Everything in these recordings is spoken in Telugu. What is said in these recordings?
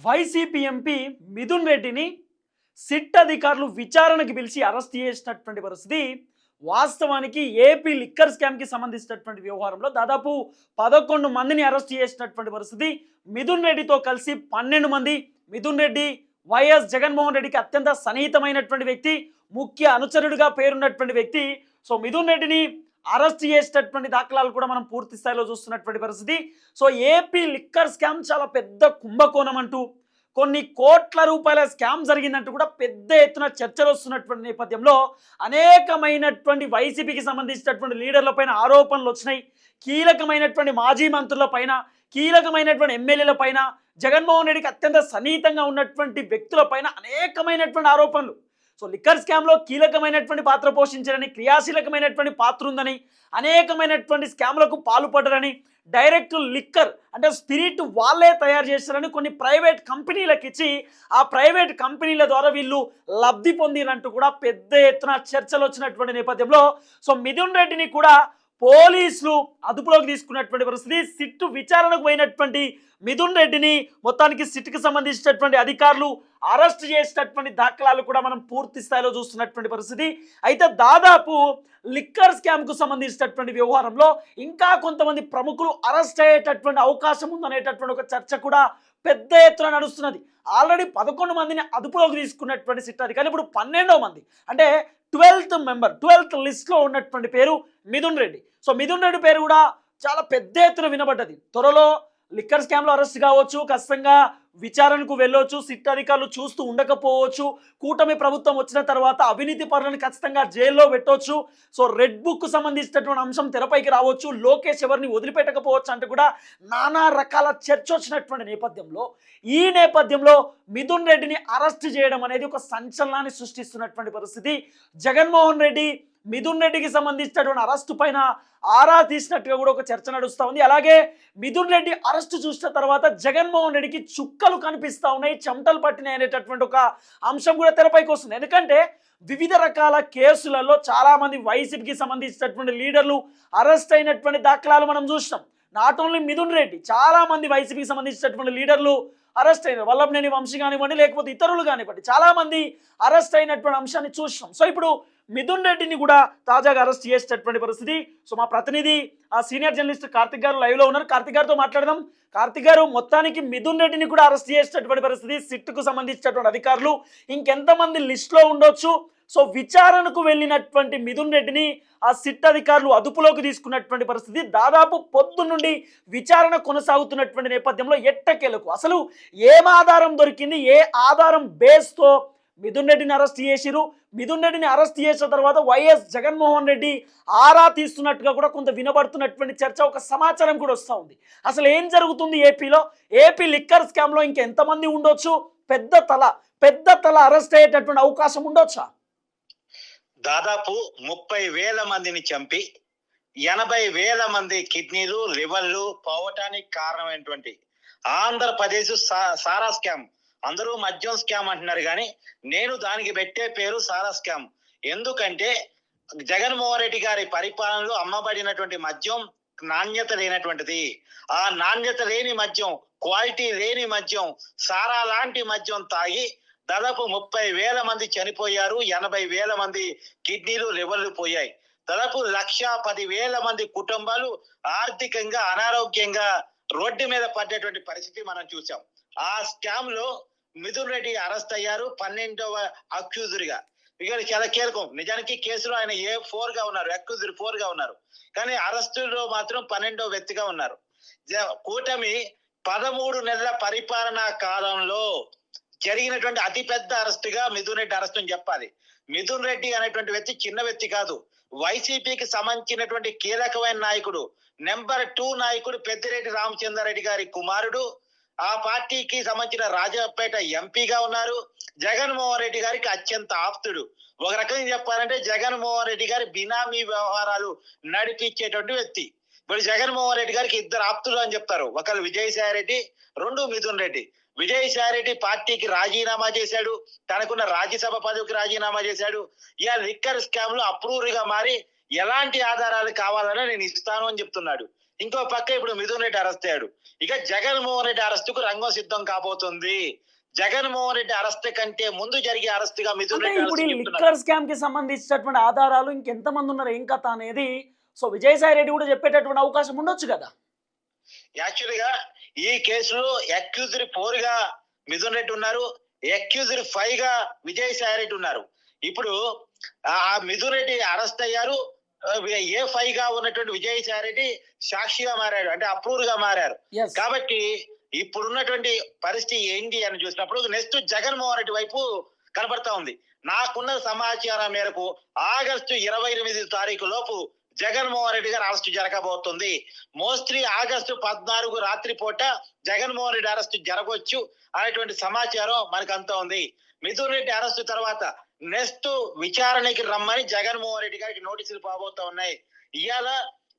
వైసీపీ ఎంపీ మిథున్ రెడ్డిని సిట్ అధికారులు విచారణకు పిలిచి అరెస్ట్ చేసినటువంటి పరిస్థితి. వాస్తవానికి ఏపీ లిక్కర్ స్కామ్కి సంబంధించినటువంటి వ్యవహారంలో దాదాపు 11 మందిని అరెస్ట్ చేసినటువంటి పరిస్థితి. మిథున్ రెడ్డితో కలిసి 12 మంది. మిథున్ రెడ్డి వైఎస్ జగన్మోహన్ రెడ్డికి అత్యంత సన్నిహితమైనటువంటి వ్యక్తి, ముఖ్య అనుచరుడిగా పేరున్నటువంటి వ్యక్తి. సో మిథున్ రెడ్డిని అరెస్ట్ చేసేటటువంటి దాఖలాలు కూడా మనం పూర్తి స్థాయిలో చూస్తున్నటువంటి పరిస్థితి. సో ఏపీ లిక్కర్ స్కామ్ చాలా పెద్ద కుంభకోణం అంటూ, కొన్ని కోట్ల రూపాయల స్కామ్ జరిగిందంటూ కూడా పెద్ద ఎత్తున చర్చలు వస్తున్నటువంటి నేపథ్యంలో అనేకమైనటువంటి వైసీపీకి సంబంధించినటువంటి లీడర్ల పైన ఆరోపణలు వచ్చినాయి. కీలకమైనటువంటి మాజీ మంత్రుల పైన, కీలకమైనటువంటి ఎమ్మెల్యేల పైన, జగన్మోహన్ రెడ్డికి అత్యంత సన్నిహితంగా ఉన్నటువంటి వ్యక్తుల పైన అనేకమైనటువంటి ఆరోపణలు. సో లిక్కర్ స్కామ్లో కీలకమైనటువంటి పాత్ర పోషించారని, క్రియాశీలకమైనటువంటి పాత్ర ఉందని, అనేకమైనటువంటి స్కామ్లకు పాల్పడ్డారని, డైరెక్ట్ లిక్కర్ అంటే స్పిరిట్ వాళ్ళే తయారు చేస్తారని కొన్ని ప్రైవేట్ కంపెనీలకు ఇచ్చి ఆ ప్రైవేట్ కంపెనీల ద్వారా వీళ్ళు లబ్ధి పొందినంటూ కూడా పెద్ద ఎత్తున చర్చలు వచ్చినటువంటి నేపథ్యంలో సో మిథున్ రెడ్డిని కూడా పోలీసులు అదుపులోకి తీసుకున్నటువంటి పరిస్థితి. సిట్టు విచారణకు పోయినటువంటి మిథున్ రెడ్డిని మొత్తానికి సిట్కి సంబంధించినటువంటి అధికారులు అరెస్ట్ చేసినటువంటి దాఖలాలు కూడా మనం పూర్తి స్థాయిలో చూస్తున్నటువంటి పరిస్థితి. అయితే దాదాపు లిక్కర్ స్కామ్కు సంబంధించినటువంటి వ్యవహారంలో ఇంకా కొంతమంది ప్రముఖులు అరెస్ట్ అయ్యేటటువంటి అవకాశం ఉందనేటటువంటి ఒక చర్చ కూడా పెద్ద ఎత్తున నడుస్తున్నది. ఆల్రెడీ 11 మందిని అదుపులోకి తీసుకున్నటువంటి సిట్ అధికారులు ఇప్పుడు 12వ మంది అంటే 12th లిస్ట్లో ఉన్నటువంటి పేరు మిథున్ రెడ్డి. సో మిథున్ రెడ్డి పేరు కూడా చాలా పెద్ద ఎత్తున వినబడ్డది. త్వరలో లిక్కర్ స్కామ్లో అరెస్ట్ కావచ్చు, ఖచ్చితంగా విచారణకు వెళ్ళొచ్చు, సిట్ అధికారులు చూస్తూ ఉండకపోవచ్చు. కూటమి ప్రభుత్వం వచ్చిన తర్వాత అవినీతి పరులను ఖచ్చితంగా జైల్లో పెట్టవచ్చు. సో రెడ్ బుక్ సంబంధించినటువంటి అంశం తెరపైకి రావచ్చు, లోకేష్ ఎవరిని వదిలిపెట్టకపోవచ్చు అంటే కూడా నానా రకాల చర్చ వచ్చినటువంటి నేపథ్యంలో ఈ నేపథ్యంలో మిథున్ రెడ్డిని అరెస్ట్ చేయడం అనేది ఒక సంచలనాన్ని సృష్టిస్తున్నటువంటి పరిస్థితి. జగన్మోహన్ రెడ్డి మిథున్ రెడ్డికి సంబంధించినటువంటి అరెస్టు పైన ఆరా తీసినట్టుగా కూడా ఒక చర్చ నడుస్తూ ఉంది. అలాగే మిథున్ రెడ్డి అరెస్టు చూసిన తర్వాత జగన్మోహన్ రెడ్డికి చుక్కలు కనిపిస్తూ ఉన్నాయి, చెమటలు పట్టినాయి అనేటటువంటి ఒక అంశం కూడా తెరపైకి వస్తుంది. ఎందుకంటే వివిధ రకాల కేసులలో చాలామంది వైసీపీకి సంబంధించినటువంటి లీడర్లు అరెస్ట్ అయినటువంటి దాఖలాలు మనం చూసినాం. నాట్ ఓన్లీ మిథున్ రెడ్డి, చాలామంది వైసీపీకి సంబంధించినటువంటి లీడర్లు అరెస్ట్ అయినారు. వల్లభనేని వంశీ కానివ్వండి, లేకపోతే ఇతరులు కానివ్వండి, చాలామంది అరెస్ట్ అయినటువంటి అంశాన్ని చూసినాం. సో ఇప్పుడు మిథున్ రెడ్డిని కూడా తాజాగా అరెస్ట్ చేసేటటువంటి పరిస్థితి. సో మా ప్రతినిధి ఆ సీనియర్ జర్నలిస్ట్ కార్తిక్ గారు లైవ్లో ఉన్నారు. కార్తిక్ గారితో మాట్లాడదాం. కార్తిక్ గారు, మొత్తానికి మిథున్ రెడ్డిని కూడా అరెస్ట్ చేసేటటువంటి పరిస్థితి. సిట్కు సంబంధించినటువంటి అధికారులు ఇంకెంతమంది లిస్టులో ఉండొచ్చు? సో విచారణకు వెళ్ళినటువంటి మిథున్ రెడ్డిని ఆ సిట్ అధికారులు అదుపులోకి తీసుకున్నటువంటి పరిస్థితి. దాదాపు పొద్దు నుండి విచారణ కొనసాగుతున్నటువంటి నేపథ్యంలో ఎట్టకేలకు అసలు ఏం ఆధారం దొరికింది, ఏ ఆధారం బేస్తో మిథున్ రెడ్డిని అరెస్ట్ చేసిరు? మిథున్ రెడ్డిని అరెస్ట్ చేసిన తర్వాత వైఎస్ జగన్మోహన్ రెడ్డి ఆరా తీస్తున్నట్టుగా కూడా కొంత వినబడుతున్నటువంటి చర్చ, ఒక సమాచారం కూడా వస్తూ ఉంది. అసలు ఏం జరుగుతుంది ఏపీలో? ఏపీ లిక్కర్ స్కామ్లో ఇంకెంతమంది ఉండొచ్చు? పెద్ద తల అరెస్ట్ అయ్యేటటువంటి అవకాశం ఉండొచ్చా? దాదాపు 30,000 మందిని చంపి 80,000 మంది కిడ్నీలు, లివర్లు పోవటానికి కారణమైనటువంటి ఆంధ్రప్రదేశ్ సారా స్కామ్. అందరూ మద్యం స్కామ్ అంటున్నారు, కానీ నేను దానికి పెట్టే పేరు సారా స్కామ్. ఎందుకంటే జగన్మోహన్ రెడ్డి గారి పరిపాలనలో అమ్మబడినటువంటి మద్యం నాణ్యత లేనటువంటిది. ఆ నాణ్యత లేని మద్యం, క్వాలిటీ లేని మద్యం, సారా లాంటి మద్యం తాగి దాదాపు 30,000 మంది చనిపోయారు. 80,000 మంది కిడ్నీలు, లివర్లు పోయాయి. దాదాపు 1,10,000 మంది కుటుంబాలు ఆర్థికంగా అనారోగ్యంగా రోడ్డు మీద పడ్డటువంటి పరిస్థితి మనం చూసాం. ఆ స్కామ్ లో మిథున్ రెడ్డి అరెస్ట్ అయ్యారు 12వ అక్యూజర్గా. ఇక చాలా కీలకం. నిజానికి కేసులో ఆయన A4 గా ఉన్నారు, అక్యూజర్ 4 గా ఉన్నారు, కానీ అరెస్టులో మాత్రం 12వ వ్యక్తిగా ఉన్నారు. కూటమి 13 నెలల పరిపాలనా కాలంలో జరిగినటువంటి అతిపెద్ద అరెస్టుగా మిథున్ రెడ్డి అరెస్ట్ అని చెప్పాలి. మిథున్ రెడ్డి అనేటువంటి వ్యక్తి చిన్న వ్యక్తి కాదు. వైసీపీకి సంబంధించినటువంటి కీలకమైన నాయకుడు, నెంబర్ 2 నాయకుడు పెద్దిరెడ్డి రామచంద్రారెడ్డి గారి కుమారుడు. ఆ పార్టీకి సంబంధించిన రాజపేట ఎంపీగా ఉన్నారు. జగన్మోహన్ రెడ్డి గారికి అత్యంత ఆప్తుడు. ఒక రకంగా చెప్పాలంటే జగన్మోహన్ రెడ్డి గారి బినామీ వ్యవహారాలు నడిపించేటువంటి వ్యక్తి. ఇప్పుడు జగన్మోహన్ రెడ్డి గారికి 2 ఆప్తులు అని చెప్తారు. ఒకరు విజయసాయి రెడ్డి, 2 మిథున్ రెడ్డి. విజయసాయి రెడ్డి పార్టీకి రాజీనామా చేశాడు, తనకున్న రాజ్యసభ పదవికి రాజీనామా చేశాడు. ఇలా లిక్కర్ స్కామ్ లో అప్రూవర్ గా మారి ఎలాంటి ఆధారాలు కావాలన్నా నేను ఇస్తాను అని చెప్తున్నాడు. ఇంకో పక్క ఇప్పుడు మిథున్ రెడ్డి అరెస్ట్ అయ్యాడు. ఇక జగన్మోహన్ రెడ్డి అరెస్టుకు రంగం సిద్ధం కాబోతుంది. జగన్మోహన్ రెడ్డి అరెస్ట్ కంటే ముందు జరిగే అరెస్టుగా మిథున్ అంటే రెడ్డి ఇప్పుడు అరెస్ట్ ఈ చెప్తున్నారు. లిక్కర్ స్కామ్ కి సంబంధించినటువంటి ఆధారాలు ఇంకెంతమంది ఉన్నారు ఏం కథ అనేది సో విజయసాయి రెడ్డి కూడా చెప్పేటటువంటి అవకాశం ఉండొచ్చు కదా. యాక్చువల్ గా ఈ కేసులో అక్యూజ్డ్ 4 గా మిథున్ రెడ్డి ఉన్నారు, అక్యూజ్డ్ 5 గా విజయసాయి రెడ్డి ఉన్నారు. ఇప్పుడు ఆ మిథున్ రెడ్డి అరెస్ట్ అయ్యారు. A5 గా ఉన్నటువంటి విజయసాయి రెడ్డి సాక్షిగా మారాడు, అంటే అప్రూవర్ గా మారారు. Yes. కాబట్టి ఇప్పుడున్నటువంటి పరిస్థితి ఏంటి అని చూసినప్పుడు నెక్స్ట్ జగన్మోహన్ రెడ్డి వైపు కనబడతా ఉంది. నాకున్న సమాచారం మేరకు ఆగస్టు 28 తారీఖు లోపు జగన్మోహన్ రెడ్డి గారు అరెస్ట్ జరగబోతుంది. మోస్ట్లీ ఆగస్టు 14 రాత్రి పూట జగన్మోహన్ రెడ్డి అరెస్ట్ జరగవచ్చు అనేటువంటి సమాచారం మనకు అంతా ఉంది. మిథున్ రెడ్డి అరెస్ట్ తర్వాత నెక్స్ట్ విచారణకి రమ్మని జగన్మోహన్ రెడ్డి గారికి నోటీసులు పోబోతా ఉన్నాయి. ఇవాళ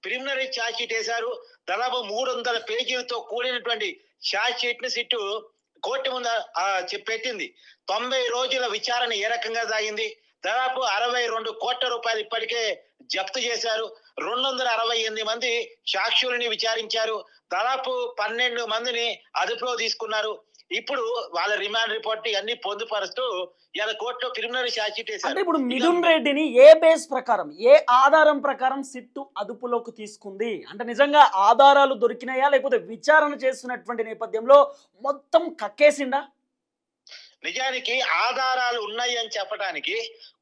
ప్రిలిమినరీ ఛార్జ్ షీట్ వేశారు. దాదాపు 300 పేజీలతో కూడినటువంటి ఛార్జ్ షీట్ ని సిట్టు కోర్టు ముందు పెట్టింది. 90 రోజుల విచారణ ఏ రకంగా సాగింది. దాదాపు 62 కోట్ల రూపాయలు ఇప్పటికే జప్తు చేశారు. 268 మంది సాక్షుల్ని విచారించారు. దాదాపు 12 మందిని అదుపులో తీసుకున్నారు. ఇప్పుడు వాళ్ళ రిమాండ్ రిపోర్ట్ అన్ని పొందుపరుస్తూ ఇలా కోర్టులో ప్రిలిమినరీ ఛార్జ్ షీట్ అంటే వేశారు. ఇప్పుడు మిథున్ రెడ్డిని ఏ బేస్ ప్రకారం ఏ ఆధారం ప్రకారం సిట్టు అదుపులోకి తీసుకుంది అంటే నిజంగా ఆధారాలు దొరికినాయా లేకపోతే విచారణ చేస్తున్నటువంటి నేపథ్యంలో మొత్తం కక్కేసిండా? నిజానికి ఆధారాలు ఉన్నాయి అని చెప్పడానికి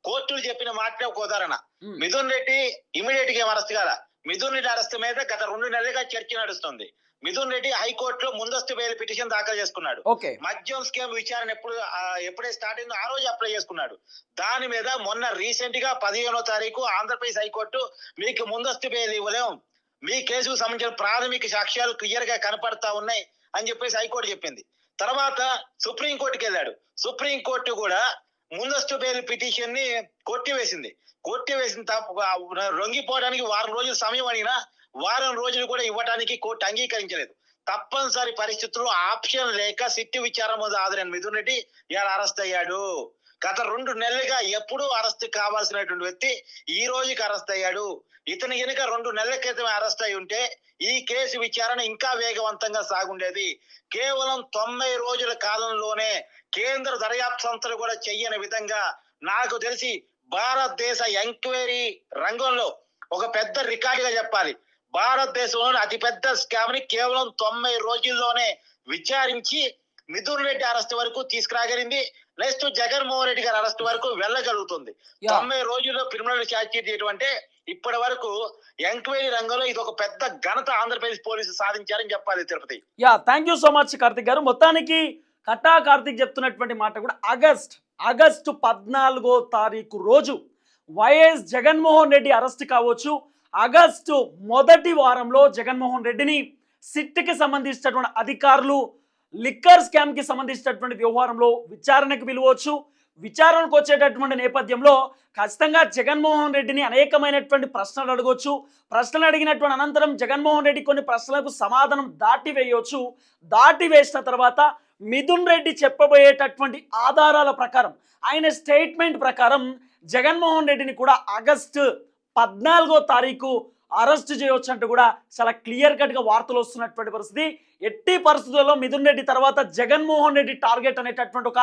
కోర్టులు చెప్పిన మాట ఒక ఉదాహరణ. మిథున్ రెడ్డి ఇమీడియట్ గా అరెస్ట్ కాదా? మిథున్ రెడ్డి అరెస్ట్ మీద గత 2 నెలలుగా చర్చ నడుస్తుంది. మిథున్ రెడ్డి హైకోర్టులో ముందస్తు బెయిల్ పిటిషన్ దాఖలు చేసుకున్నాడు. ఓకే. మద్యం స్కామ్ విచారణ ఎప్పుడే స్టార్ట్ అయిందో ఆ రోజు అప్లై చేసుకున్నాడు. దాని మీద మొన్న రీసెంట్ గా 15వ తారీఖు ఆంధ్రప్రదేశ్ హైకోర్టు మీకు ముందస్తు బెయిల్ ఇవ్వలేం, మీ కేసుకు సంబంధించిన ప్రాథమిక సాక్ష్యాలు క్లియర్ గా కనపడతా ఉన్నాయి అని చెప్పేసి హైకోర్టు చెప్పింది. తర్వాత సుప్రీంకోర్టుకి వెళ్ళాడు. సుప్రీంకోర్టు కూడా ముందస్తు బెయిల్ పిటిషన్ ని కొట్టివేసింది. రొంగిపోవడానికి 1 రోజులు సమయం అడిగినా 1 రోజులు కూడా ఇవ్వడానికి కోర్టు అంగీకరించలేదు. తప్పనిసరి పరిస్థితుల్లో ఆప్షన్ లేక సిట్టు విచారణ ముందు హాజరైన మిథున్ రెడ్డి ఇలా అరెస్ట్ అయ్యాడు. గత 2 నెలలుగా ఎప్పుడూ అరెస్ట్ కావాల్సినటువంటి వ్యక్తి ఈ రోజుకి అరెస్ట్ అయ్యాడు. ఇతను కనుక 2 నెలల క్రితమే అరెస్ట్ అయి ఉంటే ఈ కేసు విచారణ ఇంకా వేగవంతంగా సాగుండేది. కేవలం 90 రోజుల కాలంలోనే కేంద్ర దర్యాప్తు సంస్థలు కూడా చెయ్యని విధంగా నాకు తెలిసి భారతదేశ ఎంక్వైరీ రంగంలో ఒక పెద్ద రికార్డుగా చెప్పాలి. భారతదేశంలోని అతిపెద్ద స్కామ్ ని కేవలం 90 రోజుల్లోనే విచారించి మిథున్ రెడ్డి అరెస్ట్ వరకు తీసుకురాగలిగింది. నెక్స్ట్ జగన్మోహన్ రెడ్డి గారి అరెస్ట్ వరకు వెళ్ళగలుగుతుంది. 90 రోజుల్లో ప్రిలిమినరీ ఛార్జ్ షీట్ చేయడం అంటే ఇప్పటి వరకు ఎంక్వైరీ రంగంలో ఇది ఒక పెద్ద ఘనత ఆంధ్రప్రదేశ్ పోలీసులు సాధించారని చెప్పాలి Tirupati. Thank you so much Karthik గారు. మొత్తానికి కట్టా కార్తిక్ చెప్తున్నటువంటి మాట కూడా ఆగస్టు 14వ తారీఖు రోజు వైఎస్ జగన్మోహన్ రెడ్డి అరెస్ట్ కావచ్చు. ఆగస్టు మొదటి వారంలో జగన్మోహన్ రెడ్డిని సిట్కి సంబంధించినటువంటి అధికారులు లిక్కర్ స్కామ్ కి సంబంధించినటువంటి వ్యవహారంలో విచారణకు పిలవచ్చు. విచారణకు వచ్చేటటువంటి నేపథ్యంలో ఖచ్చితంగా జగన్మోహన్ రెడ్డిని అనేకమైనటువంటి ప్రశ్నలు అడగవచ్చు. ప్రశ్నలు అడిగినటువంటి అనంతరం జగన్మోహన్ రెడ్డి కొన్ని ప్రశ్నలకు సమాధానం దాటి వేయవచ్చు. దాటి వేసిన తర్వాత మిథున్ రెడ్డి చెప్పబోయేటటువంటి ఆధారాల ప్రకారం ఆయన స్టేట్మెంట్ ప్రకారం జగన్మోహన్ రెడ్డిని కూడా ఆగస్టు 14వ తారీఖు అరెస్ట్ చేయవచ్చు అంటూ కూడా చాలా క్లియర్ కట్ గా వార్తలు వస్తున్నటువంటి పరిస్థితి. ఎట్టి పరిస్థితుల్లో మిథున్ రెడ్డి తర్వాత జగన్మోహన్ రెడ్డి టార్గెట్ అనేటటువంటి ఒక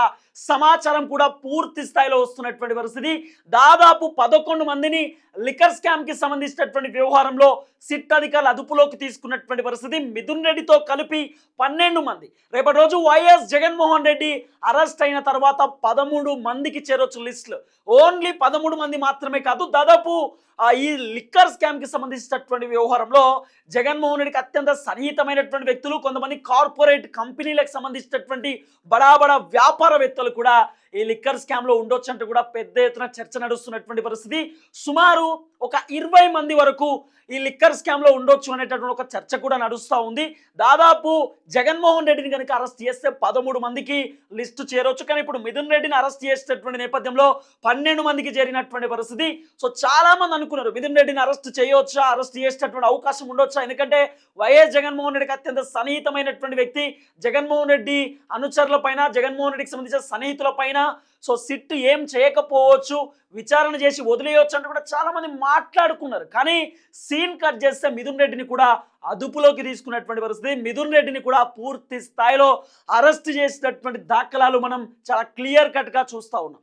సమాచారం కూడా పూర్తి స్థాయిలో వస్తున్నటువంటి పరిస్థితి. దాదాపు 11 మందిని లిక్కర్ స్కామ్ కి సంబంధించినటువంటి వ్యవహారంలో సిట్ అధికారులు అదుపులోకి తీసుకున్నటువంటి పరిస్థితి. మిథున్ రెడ్డితో కలిపి 12 మంది. రేపటి రోజు వైఎస్ జగన్మోహన్ రెడ్డి అరెస్ట్ అయిన తర్వాత 13 మందికి చేరొచ్చు లిస్టులు. ఓన్లీ 13 మంది మాత్రమే కాదు, దాదాపు ఈ లిక్కర్ స్కామ్ కి సంబంధించినటువంటి వ్యవహారంలో జగన్మోహన్ రెడ్డికి అత్యంత సన్నిహితమైనటువంటి వ్యక్తులు, కొంతమంది కార్పొరేట్ కంపెనీలకు సంబంధించినటువంటి బడా వ్యాపారవేత్తలు కూడా ఈ లిక్కర్ స్కామ్ లో ఉండొచ్చు అంటూ కూడా పెద్ద ఎత్తున చర్చ నడుస్తున్నటువంటి పరిస్థితి. సుమారు ఒక 20 మంది వరకు ఈ లిక్కర్ స్కామ్ లో ఉండొచ్చు అనేటటువంటి ఒక చర్చ కూడా నడుస్తూ ఉంది. దాదాపు జగన్మోహన్ రెడ్డిని కనుక అరెస్ట్ చేస్తే 13 మందికి లిస్టు చేరొచ్చు. కానీ ఇప్పుడు మిథున్ రెడ్డిని అరెస్ట్ చేసేటటువంటి నేపథ్యంలో 12 మందికి చేరినటువంటి పరిస్థితి. సో చాలా మంది అనుకున్నారు మిథున్ రెడ్డిని అరెస్ట్ చేయవచ్చా, అరెస్ట్ చేసేటటువంటి అవకాశం ఉండొచ్చా, ఎందుకంటే వైఎస్ జగన్మోహన్ రెడ్డికి అత్యంత సన్నిహితమైనటువంటి వ్యక్తి. జగన్మోహన్ రెడ్డి అనుచరుల పైన, జగన్మోహన్ రెడ్డికి సంబంధించిన సన్నిహితుల పైన పైన సో సిట్ ఏం చేయకపోవచ్చు, విచారణ చేసి వదిలేయవచ్చు అంటే కూడా చాలా మంది మాట్లాడుకున్నారు. కానీ సీన్ కట్ చేస్తే మిథున్ రెడ్డిని కూడా అదుపులోకి తీసుకున్నటువంటి పరిస్థితి, మిథున్ రెడ్డిని కూడా పూర్తి స్థాయిలో అరెస్ట్ చేసినటువంటి దాఖలాలు మనం చాలా క్లియర్ కట్ గా చూస్తా ఉన్నాం.